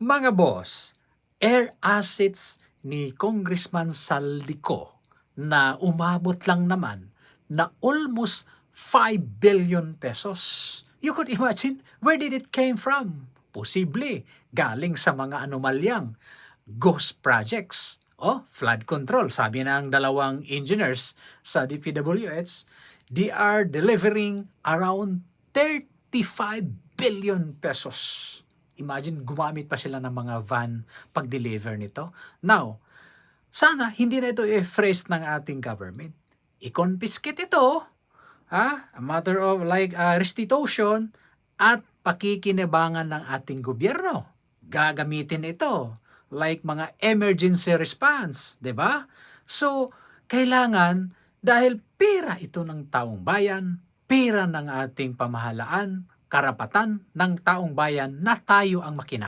Mga boss, air assets ni Congressman Saldico na umabot lang naman na almost 5 billion pesos. You could imagine, where did it came from? Posible, galing sa mga anomalyang ghost projects o flood control. Sabi ng dalawang engineers sa DPWH, they are delivering around 35 billion pesos. Imagine, gumamit pa sila ng mga van pag-deliver nito. Now, sana hindi na ito i-phrase ng ating government. I-confiscate ito, a matter of like restitution at pakikinabangan ng ating gobyerno. Gagamitin ito like mga emergency response, 'di ba? So, kailangan dahil pera ito ng taong bayan, pera ng ating pamahalaan, karapatan ng taong bayan na tayo ang makina.